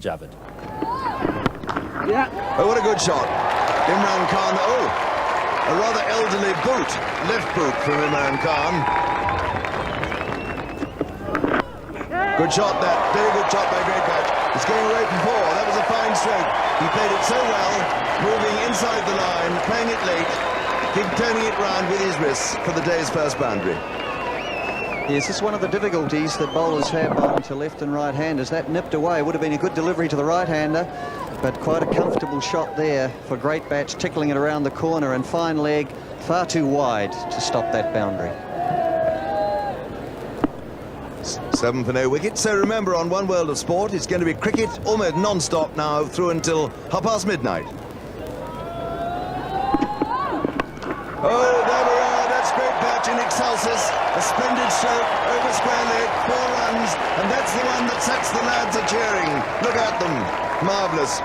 of it. Yeah. Oh, what a good shot. Imran Khan. Oh, a rather elderly boot. Left boot from Imran Khan. Good shot, that. Very good shot by Great Batch. It's going away from 4. That was a fine stroke. He played it so well, moving inside the line, playing it late, turning it round with his wrists for the day's first boundary. Yes, this is one of the difficulties that bowlers have bowling to left and right-handers. That nipped away would have been a good delivery to the right-hander, but quite a comfortable shot there for Great Batch, tickling it around the corner, and fine leg far too wide to stop that boundary. 7 for no wicket. So remember, on One World of Sport, it's going to be cricket almost non-stop now through until midnight. Oh, Dabara, that's Great Batch in excelsis. A splendid stroke over square leg, 4 runs, and that's the one that sets the lads a cheering. Look at them. Marvellous.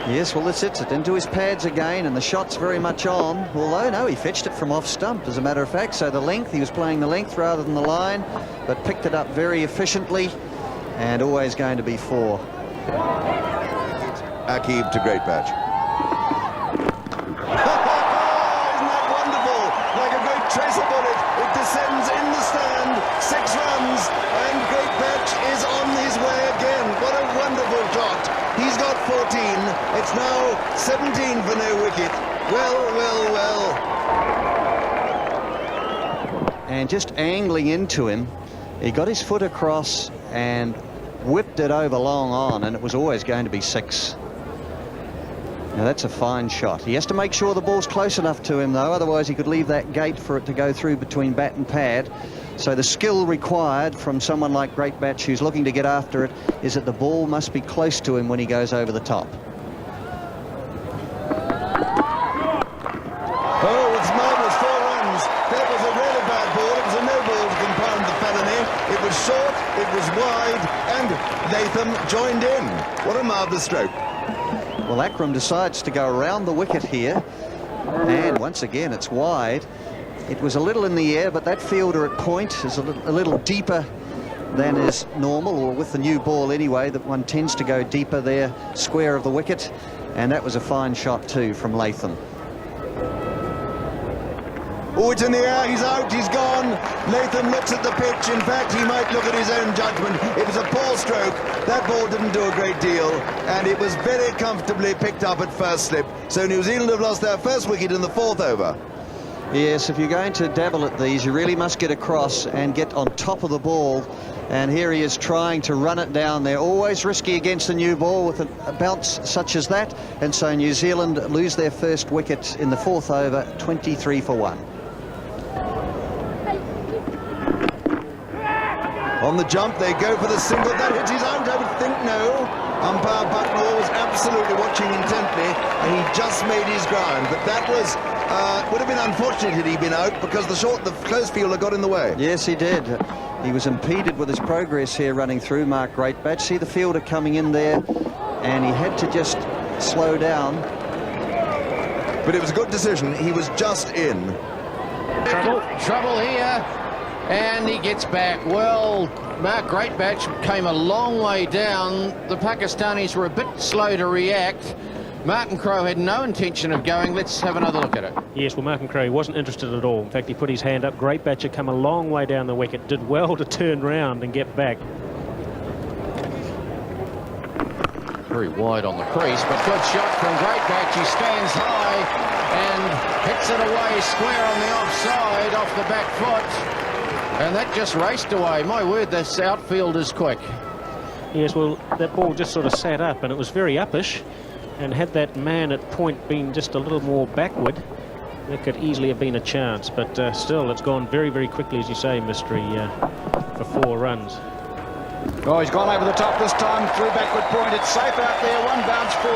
Yes, well, this hits it into his pads again, and the shot's very much on. Although, no, he fetched it from off stump, as a matter of fact. So the length, he was playing the length rather than the line, but picked it up very efficiently, and always going to be 4. Akib to Great Batch. Isn't that wonderful? Like a great tracer bullet, it descends in the stand. 6 runs, and Great Batch is on his way again. What a wonderful shot. He's got 14. It's now 17 for no wicket. Well, well, well. And just angling into him, he got his foot across and whipped it over long on, and it was always going to be 6. Now that's a fine shot. He has to make sure the ball's close enough to him, though, otherwise he could leave that gate for it to go through between bat and pad. So the skill required from someone like Great Batch, who's looking to get after it, is that the ball must be close to him when he goes over the top. Oh, it's marvellous. 4 runs. That was a really bad ball. It was a no ball to compound the felony. It was short, it was wide, and Latham joined in. What a marvellous stroke. Well, Akram decides to go around the wicket here, and once again it's wide. It was a little in the air, but that fielder at point is a little deeper than is normal, or with the new ball anyway, that one tends to go deeper there, square of the wicket, and that was a fine shot too from Latham. Oh, it's in the air, he's out, he's gone. Latham looks at the pitch. In fact, he might look at his own judgment. It was a poor stroke. That ball didn't do a great deal, and it was very comfortably picked up at first slip. So New Zealand have lost their first wicket in the 4th over. Yes, if you're going to dabble at these, you really must get across and get on top of the ball. And here he is trying to run it down. They're always risky against the new ball with a bounce such as that. And so New Zealand lose their first wicket in the 4th over, 23 for 1. On the jump, they go for the single. That hits his out, I would think. No. Umpire Bucknell was absolutely watching intently, and he just made his ground. But that was would have been unfortunate had he been out, because the close fielder got in the way. Yes, he did. He was impeded with his progress here running through, Mark Great Batch. See the fielder coming in there, and he had to just slow down. But it was a good decision. He was just in. Trouble here, and he gets back. Well, Mark Great Batch came a long way down. The Pakistanis were a bit slow to react. Martin Crowe had no intention of going. Let's have another look at it. Yes, well, Martin Crowe wasn't interested at all. In fact, he put his hand up. Great Batch had come a long way down the wicket, did well to turn round and get back. Very wide on the crease, but good shot from Great Batch. He stands high and hits it away square on the offside, off the back foot. And that just raced away. My word, this outfield is quick. Yes, well, that ball just sort of sat up, and it was very uppish. And had that man at point been just a little more backward, there could easily have been a chance. But still, it's gone very, very quickly, as you say, Mystery, for 4 runs. Oh, he's gone over the top this time, through backward point. It's safe out there, 1 bounce 4.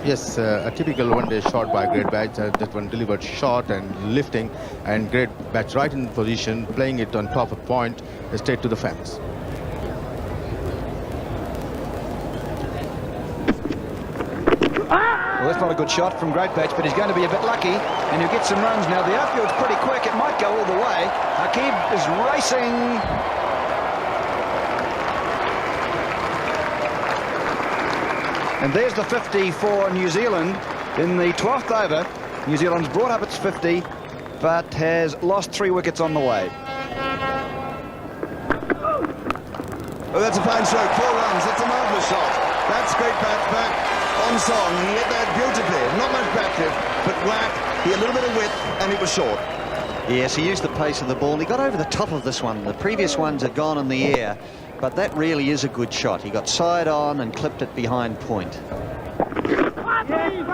Yes, a typical one-day shot by Great Batch. That one delivered short and lifting, and Great Batch right in position, playing it on top of point, straight to the fence. Well, That's not a good shot from Great Batch, but he's going to be a bit lucky, and he'll get some runs. Now, the outfield's pretty quick. It might go all the way. Akib is racing. And there's the 50 for New Zealand in the 12th over. New Zealand's brought up its 50, but has lost 3 wickets on the way. Oh, that's a fine stroke. 4 runs. That's a marvellous shot. That's Great Batch back on song. He hit that beautifully. Not much backlift, but whack. He had a little bit of width, and it was short. Yes, he used the pace of the ball. He got over the top of this one. The previous ones had gone in the air, but that really is a good shot. He got side on and clipped it behind point.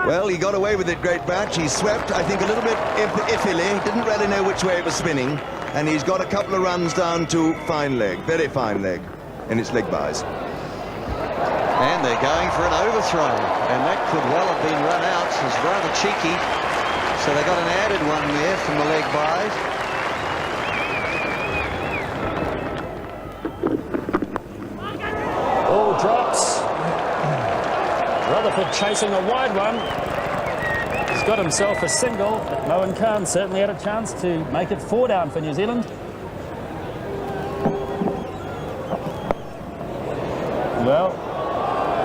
Well, he got away with it, Great Batch. He swept, I think, a little bit iffily. Didn't really know which way it was spinning. And he's got a couple of runs down to fine leg. Very fine leg. And it's leg byes. And they're going for an overthrow, and that could well have been run out. It's rather cheeky, so they got an added one there from the leg by. Ball drops. Rutherford chasing a wide one. He's got himself a single, but Moen Khan certainly had a chance to make it 4 down for New Zealand. Well,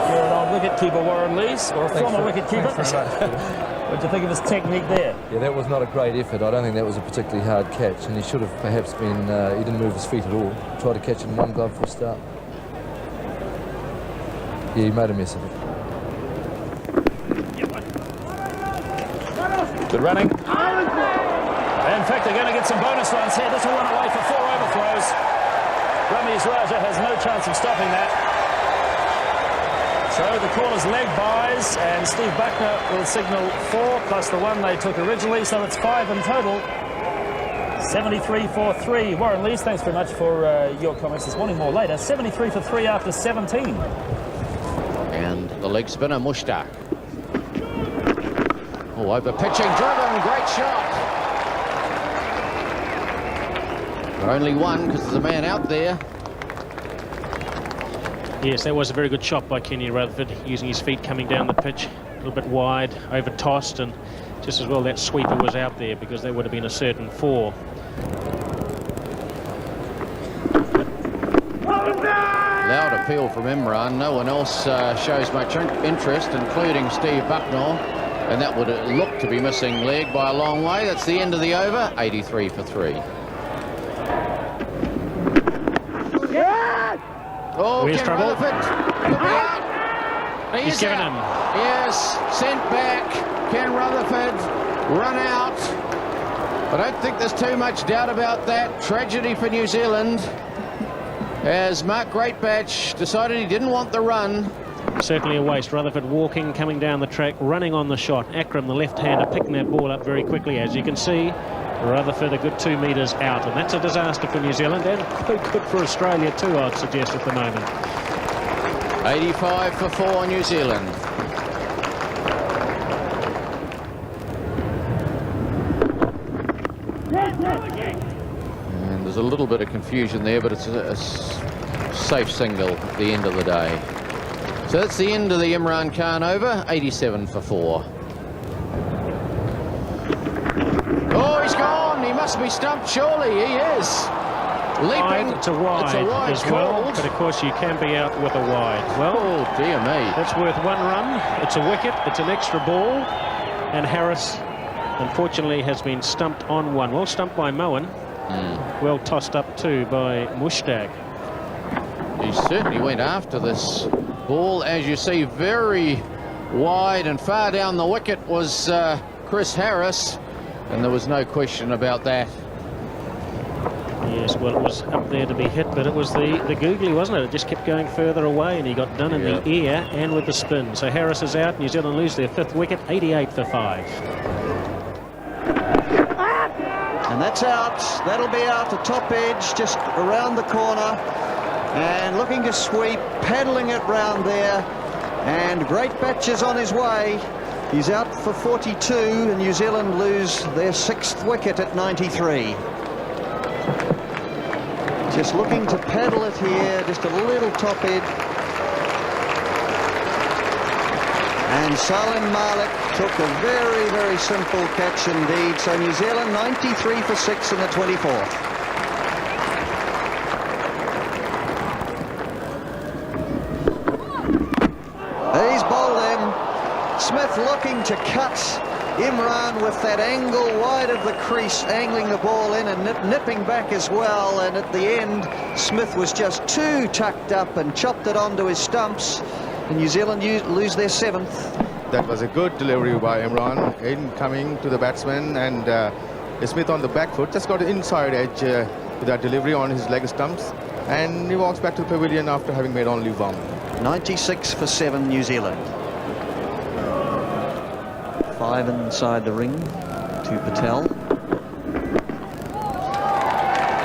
you're an old wicket-keeper, Warren Lees, or a former wicket-keeper. What do you think of his technique there? Yeah, that was not a great effort. I don't think that was a particularly hard catch, and he should have perhaps been, he didn't move his feet at all. Tried to catch it in one glove for a start. Yeah, he made a mess of it. Good running. In fact, they're going to get some bonus runs here. This will run away for 4 overthrows. Ramesh Raja has no chance of stopping that. So the call is leg byes, and Steve Buckner will signal 4 plus the 1 they took originally, so it's 5 in total. 73 for 3. Warren Lees, thanks very much for your comments this morning. More later. 73 for 3 after 17. And the leg spinner, Mushtaq. Oh, over pitching, driven, great shot. Only 1 because there's a man out there. Yes, that was a very good shot by Kenny Rutherford, using his feet coming down the pitch, a little bit wide, over-tossed, and just as well that sweeper was out there, because that would have been a certain 4. Loud appeal from Imran. No one else shows much interest, including Steve Bucknor, and that would look to be missing leg by a long way. That's the end of the over. 83 for 3. Oh, Here's Ken trouble. Rutherford. He's given him. Yes, sent back. Ken Rutherford run out. I don't think there's too much doubt about that. Tragedy for New Zealand, as Mark Greatbatch decided he didn't want the run. Certainly a waste. Rutherford walking, coming down the track, running on the shot. Akram, the left-hander, picking that ball up very quickly, as you can see. Rutherford a good 2 metres out, and that's a disaster for New Zealand, and quite good for Australia too, I'd suggest, at the moment. 85 for 4 New Zealand. And there's a little bit of confusion there, but it's a safe single at the end of the day. So that's the end of the Imran Khan over. 87 for 4. Oh, he's gone. He must be stumped, surely. He is. Leaping. It's a wide as well, but of course you can be out with a wide. Well, oh, dear me. that's worth 1 run. It's a wicket. It's an extra ball. And Harris, unfortunately, has been stumped on 1. Well stumped by Moen. Well tossed up too by Mushtaq. He certainly went after this ball. As you see, very wide and far down the wicket was Chris Harris. And there was no question about that. Yes, well, it was up there to be hit, but it was the googly, wasn't it? It just kept going further away, and he got done in the air and with the spin. So Harris is out. New Zealand lose their 5th wicket, 88 for 5. And that's out. That'll be out the top edge, just around the corner. And looking to sweep, paddling it round there. And Greatbatch is on his way. He's out for 42, and New Zealand lose their 6th wicket at 93. Just looking to paddle it here, just a little top edge. And Salim Malik took a very, very simple catch indeed. So New Zealand 93 for 6 in the 24th. He's bowled in. Smith looking to cut Imran with that angle wide of the crease, angling the ball in and nipping back as well. And at the end, Smith was just too tucked up and chopped it onto his stumps. And New Zealand lose their 7th. That was a good delivery by Imran, in coming to the batsman, and Smith on the back foot just got the inside edge with that delivery on his leg stumps, and he walks back to the pavilion after having made only 1. 96 for 7 New Zealand. 5 inside the ring to Patel.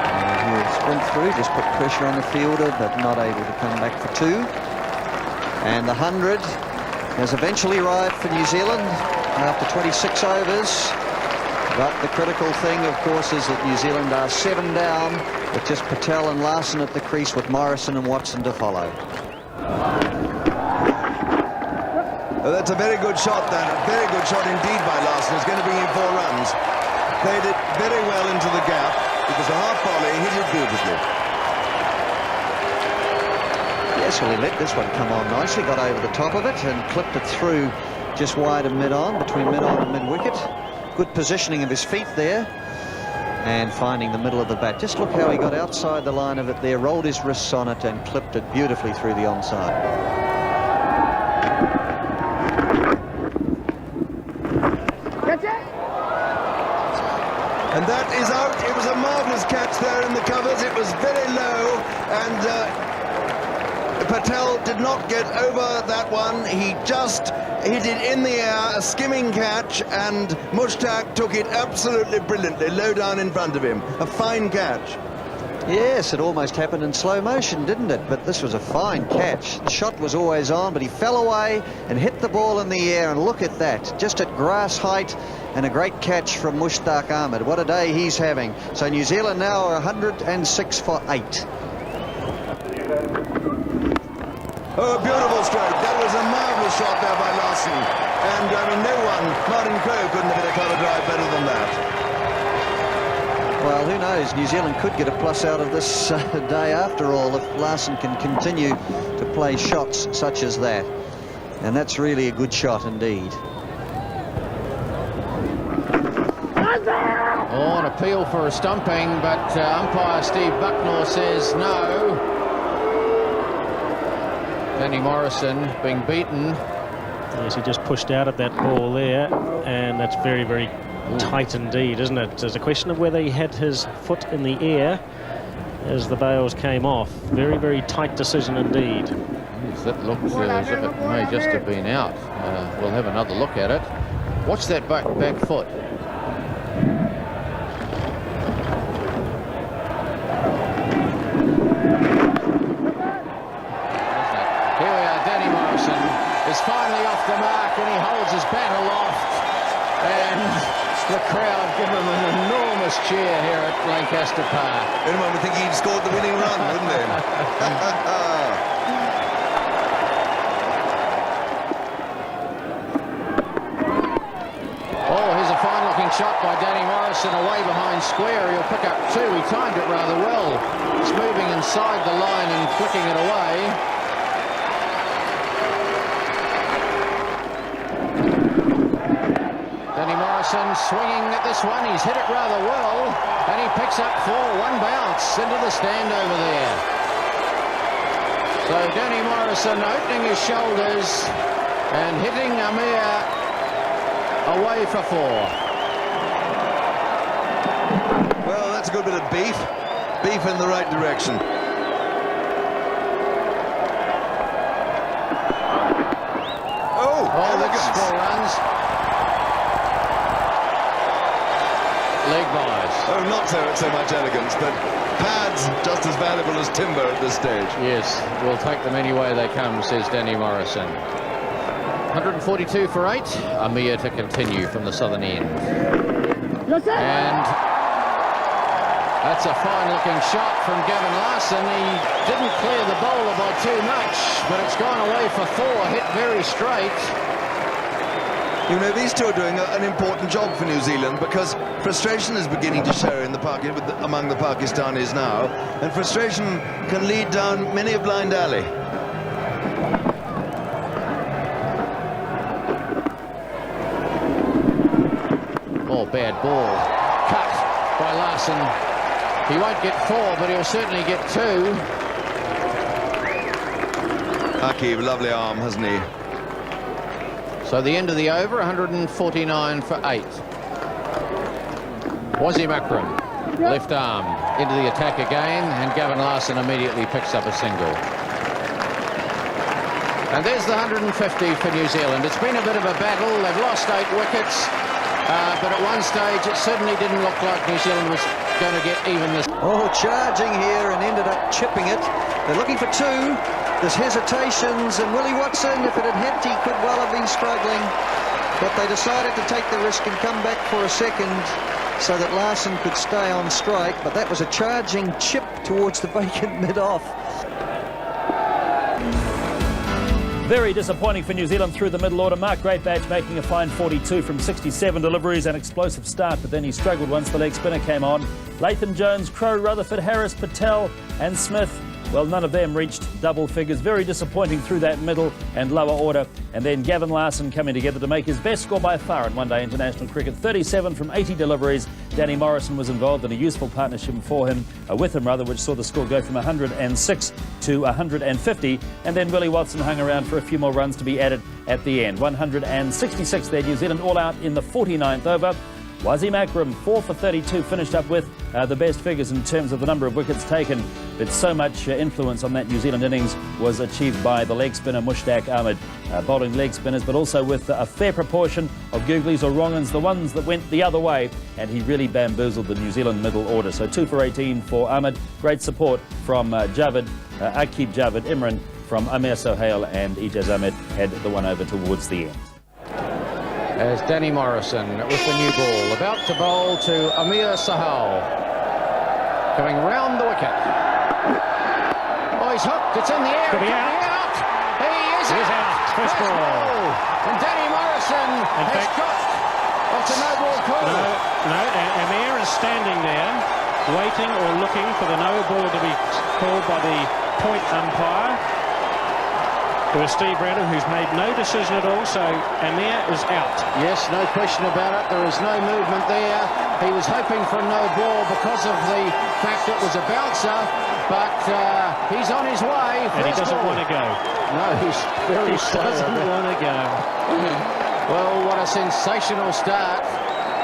And he'll sprint through, just put pressure on the fielder, but not able to come back for 2. And the 100 has eventually arrived for New Zealand after 26 overs. But the critical thing, of course, is that New Zealand are 7 down with just Patel and Larson at the crease, with Morrison and Watson to follow. Oh, that's a very good shot, that. A very good shot indeed by Larson. It's going to bring in 4 runs. Played it very well into the gap. It was a half volley. He hit it beautifully. Yes, well, he let this one come on nicely, got over the top of it and clipped it through just wide of mid-on, between mid-on and mid-wicket. Good positioning of his feet there and finding the middle of the bat. Just look how he got outside the line of it there, rolled his wrists on it and clipped it beautifully through the onside. And that is out. It was a marvellous catch there in the covers. It was very low, and Patel did not get over that one. He just hit it in the air, a skimming catch, and Mushtaq took it absolutely brilliantly, low down in front of him. A fine catch. Yes, it almost happened in slow motion, didn't it? But this was a fine catch. The shot was always on, but he fell away and hit the ball in the air, and look at that, just at grass height, and a great catch from Mushtaq Ahmed. What a day he's having. So New Zealand now are 106 for 8. Oh, a beautiful stroke. That was a marvellous shot there by Larson. And, I mean, no one, Martin Crowe, couldn't have hit a cover drive better than that. Well, who knows? New Zealand could get a plus out of this day after all if Larson can continue to play shots such as that. And that's really a good shot indeed. Oh, an appeal for a stumping, but umpire Steve Bucknor says no. Danny Morrison being beaten. Yes, he just pushed out at that ball there, and that's very, very tight indeed, isn't it? There's a question of whether he had his foot in the air as the bails came off. Very, very tight decision indeed. Yes, that looks as if it may just have been out. We'll have another look at it. Watch that back foot. Finally off the mark, and he holds his bat aloft, and the crowd give him an enormous cheer here at Lancaster Park. Anyone would think he'd scored the winning run, wouldn't they? Oh, here's a fine-looking shot by Danny Morrison away behind square. He'll pick up 2. He timed it rather well. It's moving inside the line and flicking it away. Swinging at this one, he's hit it rather well, and he picks up 4, 1 bounce into the stand over there. So Danny Morrison opening his shoulders and hitting Amir away for 4. Well, that's a good bit of beef in the right direction. Oh, that's 4 runs. Leg buys. Oh, not so much elegance, but pads just as valuable as timber at this stage. Yes, we'll take them any way they come, says Danny Morrison. 142 for 8. Amir to continue from the southern end. And that's a fine-looking shot from Gavin Larson. He didn't clear the bowler by too much, but it's gone away for 4, hit very straight. You know, these two are doing an important job for New Zealand, because frustration is beginning to show in the among the Pakistanis now, and frustration can lead down many a blind alley. Oh, bad ball. Cut by Larson. He won't get 4, but he'll certainly get 2. Akib, lovely arm, hasn't he? So the end of the over, 149 for 8. Wasim Akram, left arm, into the attack again, and Gavin Larson immediately picks up a single. And there's the 150 for New Zealand. It's been a bit of a battle. They've lost 8 wickets, but at one stage it certainly didn't look like New Zealand was going to get even this. Oh, charging here and ended up chipping it. They're looking for 2. There's hesitations, and Willie Watson, if it had hit, he could well have been struggling. But they decided to take the risk and come back for a second so that Larson could stay on strike. But that was a charging chip towards the vacant mid-off. Very disappointing for New Zealand through the middle order. Mark Greatbatch making a fine 42 from 67 deliveries, an explosive start, but then he struggled once the leg spinner came on. Latham Jones, Crowe, Rutherford, Harris, Patel and Smith, well, none of them reached double figures. Very disappointing through that middle and lower order. And then Gavin Larson coming together to make his best score by far in one-day international cricket. 37 from 80 deliveries. Danny Morrison was involved in a useful partnership with him, which saw the score go from 106 to 150. And then Willie Watson hung around for a few more runs to be added at the end. 166 there, New Zealand all out in the 49th over. Wasim Akram, 4 for 32, finished up with the best figures in terms of the number of wickets taken. But so much influence on that New Zealand innings was achieved by the leg spinner Mushtaq Ahmed, bowling leg spinners, but also with a fair proportion of googlies or wrong-uns, the ones that went the other way, and he really bamboozled the New Zealand middle order. So 2 for 18 for Ahmed. Great support from Akib Javed, Imran from Amir Sohail, and Ijaz Ahmed had the one over towards the end. As Danny Morrison with the new ball, about to bowl to Amir Sohail. Coming round the wicket. Oh, he's hooked. It's in the air. Could be out. He is out. First ball. And Danny Morrison has got... What's a no ball call? No, Amir is standing there, waiting or looking for the no ball to be called by the point umpire. There was Steve Randall, who's made no decision at all, so Amir is out. Yes, no question about it. There is no movement there. He was hoping for a no ball because of the fact it was a bouncer, but he's on his way. And he doesn't want to go. No, he's very slow. He doesn't want to go. Well, what a sensational start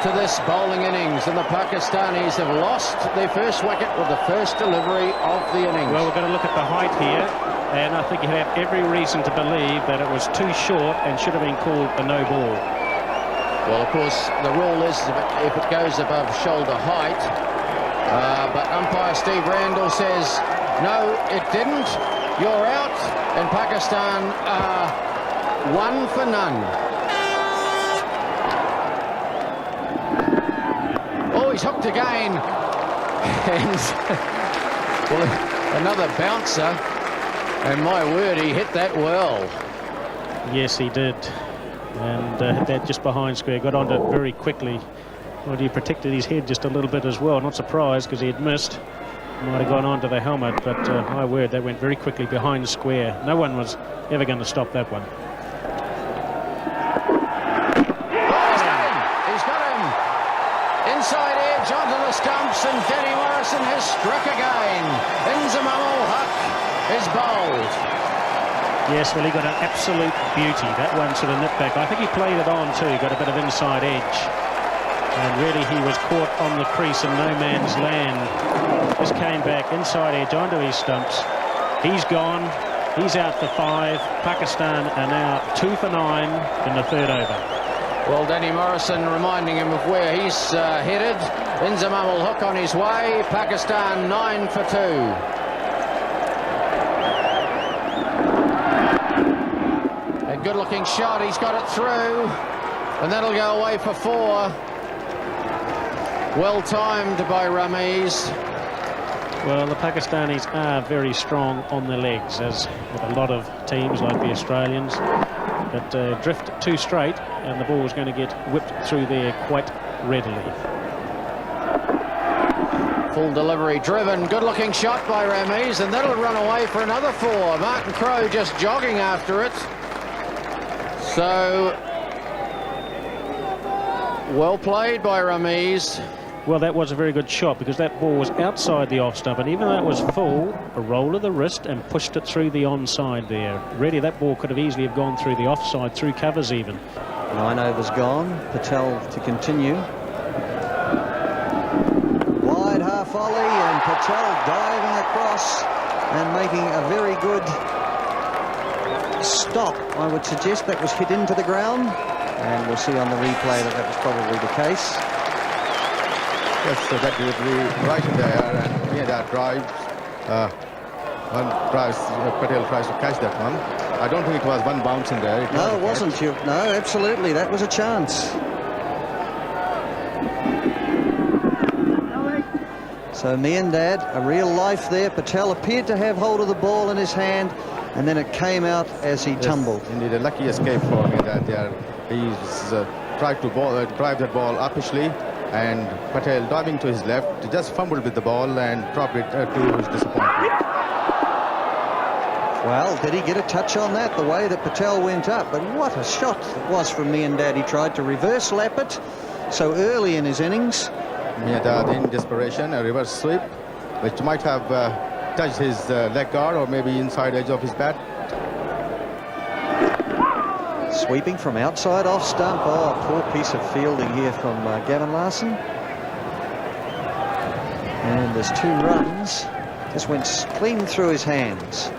to this bowling innings, and the Pakistanis have lost their first wicket with the first delivery of the innings. Well, we're going to look at the height here, and I think you have every reason to believe that it was too short and should have been called a no ball. Well, of course, the rule is if it goes above shoulder height, but umpire Steve Randall says, no, it didn't. You're out, and Pakistan are 1 for none. Oh, he's hooked again. And well, another bouncer. And my word, he hit that well. Yes, he did. And hit that just behind square. Got onto it very quickly. Well, he protected his head just a little bit as well. Not surprised because he had missed. Might have gone onto the helmet, but my word, that went very quickly behind square. No one was ever going to stop that one. Inside edge onto the stumps, and Danny Morrison has struck again. Inzamamul Haq is bowled. Yes, well, he got an absolute beauty. That one sort of nipped back. I think he played it on too, got a bit of inside edge. And really he was caught on the crease in no man's land. Just came back inside edge onto his stumps. He's gone. He's out for 5. Pakistan are now 2 for 9 in the 3rd over. Well, Danny Morrison reminding him of where he's headed. Inzamamul Haq on his way. Pakistan 9 for 2. A good-looking shot. He's got it through. And that'll go away for 4. Well timed by Rameez. Well, the Pakistanis are very strong on their legs, as with a lot of teams like the Australians. but drift too straight, and the ball was going to get whipped through there quite readily. Full delivery driven, good looking shot by Ramis, and that'll run away for another 4. Martin Crowe just jogging after it. So well played by Ramis. Well, that was a very good shot, because that ball was outside the off stump, and even though it was full, a roll of the wrist and pushed it through the onside there. Really, that ball could have easily have gone through the offside, through covers even. 9 overs gone. Patel to continue. Wide half volley, and Patel diving across and making a very good stop. I would suggest that was hit into the ground, and we'll see on the replay that was probably the case. Yes, so that delivery right in there, and yeah, that drive. Patel tries to catch that one. I don't think it was one bounce in there. No, it wasn't. No, absolutely, that was a chance. So Miandad, a real life there. Patel appeared to have hold of the ball in his hand, and then it came out as he tumbled. Indeed, a lucky escape for Miandad there. He's tried to drive that ball uppishly, and Patel diving to his left, just fumbled with the ball and dropped it to his disappointment. Well, did he get a touch on that, the way that Patel went up? But what a shot it was from Miandad. He tried to reverse lap it so early in his innings. Miandad in desperation, a reverse sweep, which might have touched his leg guard or maybe inside edge of his bat. Sweeping from outside off stump. Oh, poor piece of fielding here from Gavin Larson. And there's 2 runs. Just went clean through his hands.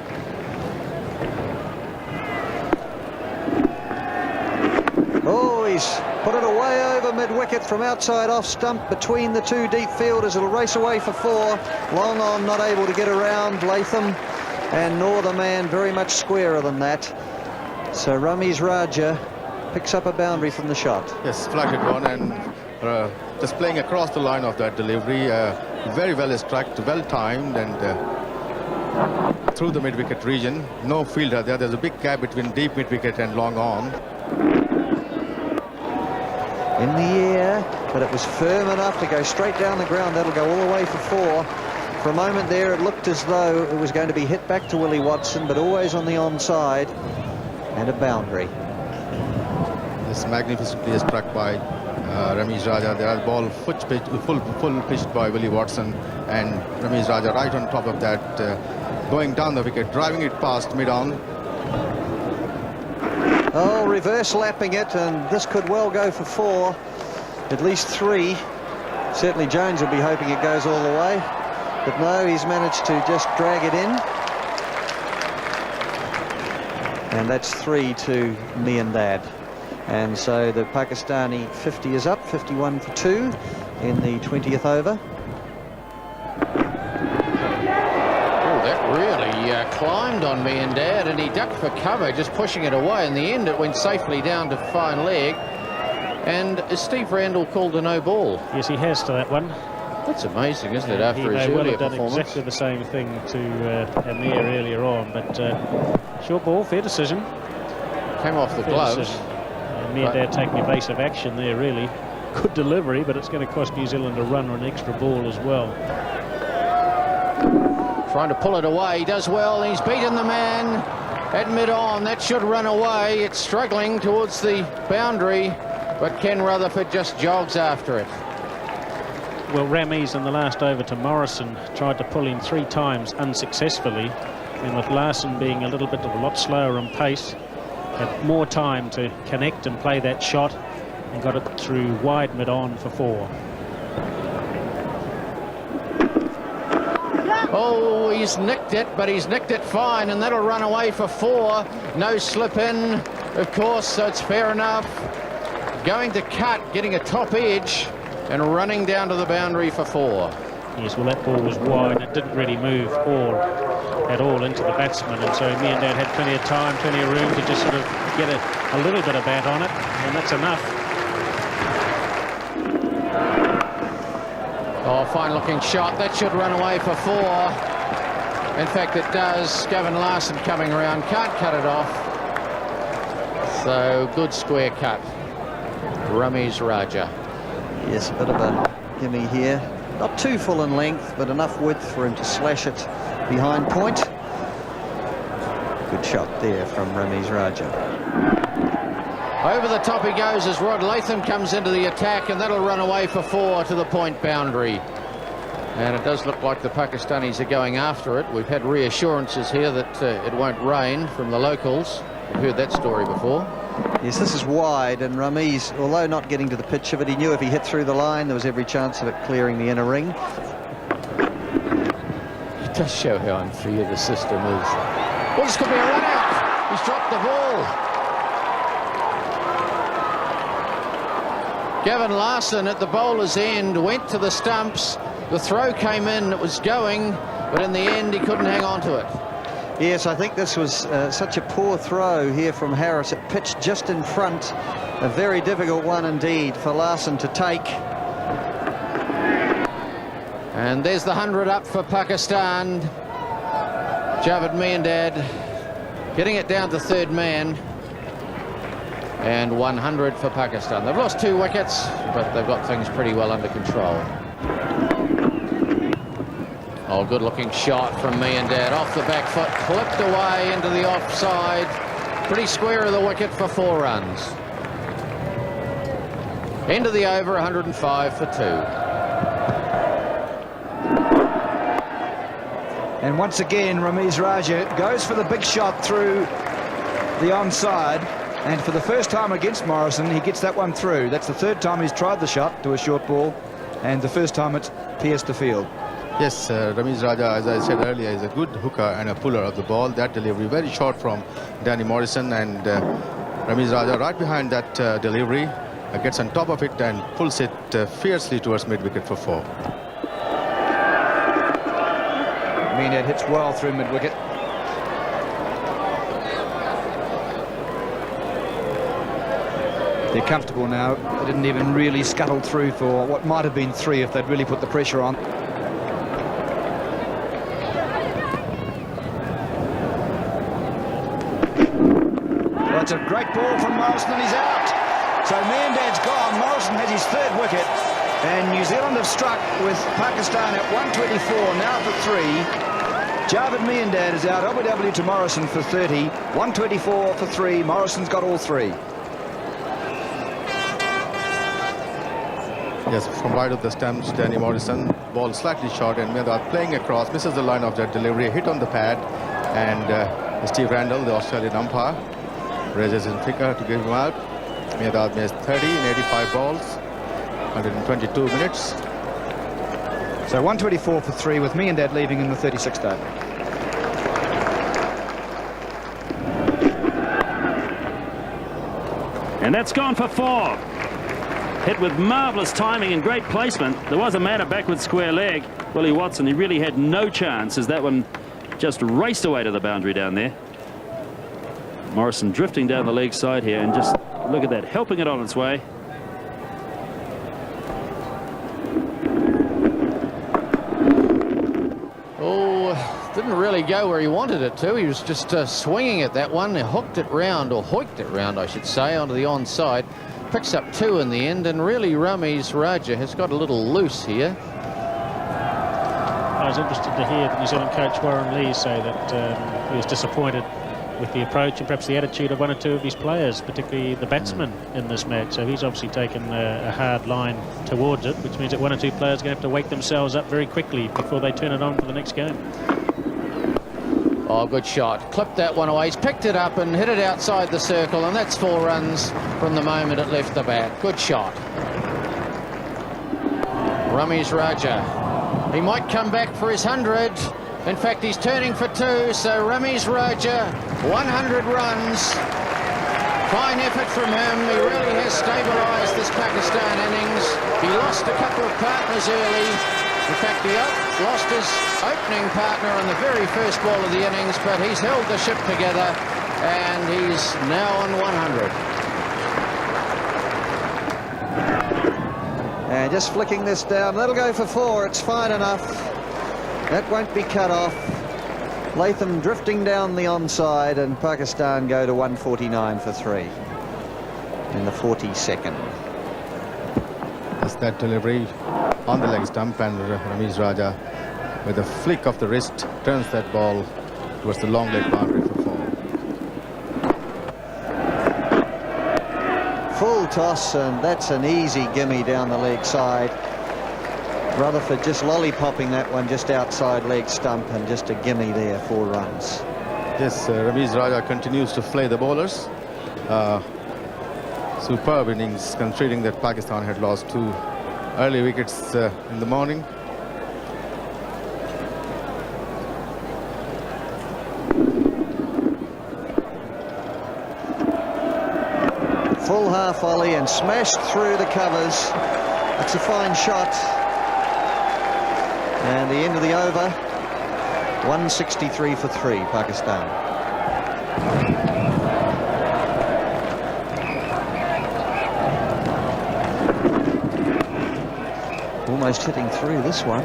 Oh, he's put it away over mid-wicket from outside off stump between the 2 deep fielders. It'll race away for 4. Long on, not able to get around Latham, and nor the man very much squarer than that. So Ramis Raja picks up a boundary from the shot. Yes, flatted one, and just playing across the line of that delivery, very well struck, well timed, and through the mid-wicket region. No fielder there. There's a big gap between deep mid-wicket and long on. In the air, but it was firm enough to go straight down the ground. That'll go all the way for 4. For a moment there, it looked as though it was going to be hit back to Willie Watson, but always on the onside. And a boundary. This magnificently struck by Ramis Raja. There are ball full pitched by Willie Watson, and Ramis Raja right on top of that, going down the wicket, driving it past mid-on. Oh, reverse lapping it, and this could well go for 4, at least 3. Certainly Jones will be hoping it goes all the way, but no, he's managed to just drag it in. And that's 3 to Miandad. And so the Pakistani 50 is up, 51 for 2 in the 20th over. Oh, that really climbed on Miandad, and he ducked for cover, just pushing it away. In the end, it went safely down to fine leg. And Steve Randall called a no ball. Yes, he has to that one. That's amazing, isn't it, after his He earlier have done performance? exactly the same thing to Amir earlier on, but short ball, fair decision. Came off the Fair gloves. decision. Miandad taking evasive action there, really. Good delivery, but it's going to cost New Zealand a run or an extra ball as well. Trying to pull it away. He does well. He's beaten the man at mid-on. That should run away. It's struggling towards the boundary, but Ken Rutherford just jogs after it. Well, Ramis in the last over to Morrison tried to pull him 3 times unsuccessfully, and with Larson being a lot slower on pace, had more time to connect and play that shot, and got it through wide mid-on for 4. Oh, he's nicked it, but he's nicked it fine, and that'll run away for 4. No slip in, of course, so it's fair enough. Going to cut, getting a top edge, and running down to the boundary for 4. Yes, well, that ball was wide. It didn't really move at all into the batsman, and so Miandad had plenty of time, plenty of room to just sort of get a little bit of bat on it, and that's enough. Oh, fine-looking shot. That should run away for 4. In fact, it does. Gavin Larson coming around, can't cut it off. So good square cut. Ramesh Raja. Yes, a bit of a gimme here. Not too full in length, but enough width for him to slash it behind point. Good shot there from Ramesh Raja. Over the top he goes as Rod Latham comes into the attack, and that'll run away for 4 to the point boundary. And it does look like the Pakistanis are going after it. We've had reassurances here that it won't rain from the locals. We've heard that story before. Yes, this is wide, and Ramesh, although not getting to the pitch of it, he knew if he hit through the line, there was every chance of it clearing the inner ring. It does show how unfair the system is. Well, this could be a run out. He's dropped the ball. Gavin Larson at the bowler's end went to the stumps. The throw came in, it was going, but in the end he couldn't hang on to it. Yes, I think this was such a poor throw here from Harris. It pitched just in front. A very difficult one indeed for Larson to take. And there's the 100 up for Pakistan. Javed Miandad getting it down to third man. And 100 for Pakistan. They've lost 2 wickets, but they've got things pretty well under control. Oh, good-looking shot from Miandad. Off the back foot, clipped away into the offside. Pretty square of the wicket for 4 runs. End of the over, 105 for 2. And once again, Ramesh Raja goes for the big shot through the onside. And for the first time against Morrison, he gets that one through. That's the 3rd time he's tried the shot to a short ball, and the first time it's pierced the field. Yes, Ramesh Raja, as I said earlier, is a good hooker and a puller of the ball. That delivery very short from Danny Morrison, and Ramesh Raja right behind that delivery gets on top of it and pulls it fiercely towards mid-wicket for 4. Miandad hits well through mid-wicket. They're comfortable now. They didn't even really scuttle through for what might have been 3 if they'd really put the pressure on. Well, it's a great ball from Morrison, and he's out. So Miandad's gone. Morrison has his 3rd wicket, and New Zealand have struck with Pakistan at 124, now for 3. Javed Miandad is out. OBW to Morrison for 30. 124 for 3. Morrison's got all 3. Yes, from wide of the stumps, Danny Morrison, ball slightly short, and Miandad playing across, misses the line of that delivery, hit on the pad, and Steve Randall, the Australian umpire, raises his finger to give him out. Miandad missed 30 in 85 balls, 122 minutes. So 124 for 3 with Miandad leaving in the 36th over. And that's gone for 4. Hit with marvellous timing and great placement. There was a man at backward square leg, Willie Watson. He really had no chance as that one just raced away to the boundary down there. Morrison drifting down the leg side here, and just look at that, helping it on its way. Oh, didn't really go where he wanted it to. He was just swinging at that one. He hooked it round, or hoiked it round, I should say, onto the onside. Picks up 2 in the end, and really Ramesh Raja has got a little loose here. I was interested to hear the New Zealand coach Warren Lee say that he was disappointed with the approach and perhaps the attitude of 1 or 2 of his players, particularly the batsmen in this match. So he's obviously taken a hard line towards it, which means that 1 or 2 players are going to have to wake themselves up very quickly before they turn it on for the next game. Oh, good shot. Clipped that one away. He's picked it up and hit it outside the circle, and that's 4 runs from the moment it left the bat. Good shot. Ramesh Raja. He might come back for his 100. In fact, he's turning for 2, so Ramesh Raja, 100 runs. Fine effort from him. He really has stabilised this Pakistan innings. He lost a couple of partners early. In fact, he lost his opening partner on the very first ball of the innings, but he's held the ship together, and he's now on 100. And just flicking this down, that'll go for 4. It's fine enough. That won't be cut off. Latham drifting down the onside, and Pakistan go to 149 for 3. in the 42nd. That's that delivery on the leg stump, and Ramiz Raja, with a flick of the wrist, turns that ball towards the long leg boundary for 4. Full toss, and that's an easy gimme down the leg side. Rutherford just lollipopping that one just outside leg stump, and just a gimme there, 4 runs. Yes, Ramiz Raja continues to flay the bowlers. Superb innings, considering that Pakistan had lost 2 early wickets in the morning. Full half volley and smashed through the covers. It's a fine shot. And the end of the over, 163 for 3, Pakistan. Almost hitting through this one.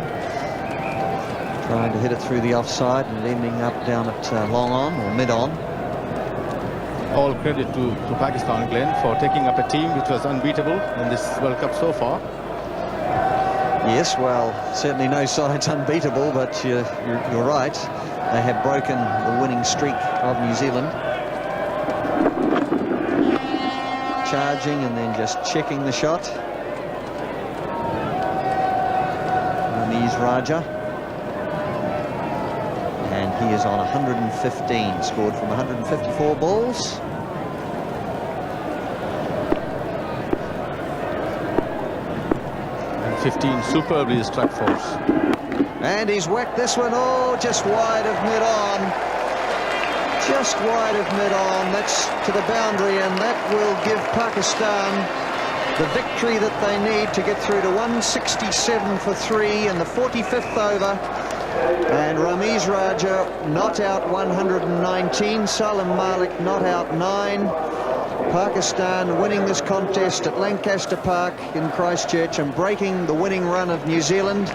Trying to hit it through the offside and ending up down at long on or mid on. All credit to Pakistan, Glenn, for taking up a team which was unbeatable in this World Cup so far. Yes, well, certainly no side's unbeatable, but you're right. They have broken the winning streak of New Zealand. Charging and then just checking the shot. Ramiz Raja. And he is on 115, scored from 154 balls. And 15 superbly struck force. And he's whacked this one, oh, just wide of mid-on. Just wide of mid-on. That's to the boundary, and that will give Pakistan the victory that they need to get through to 167 for 3 in the 45th over. And Ramiz Raja not out 119, Salim Malik not out 9. Pakistan winning this contest at Lancaster Park in Christchurch and breaking the winning run of New Zealand.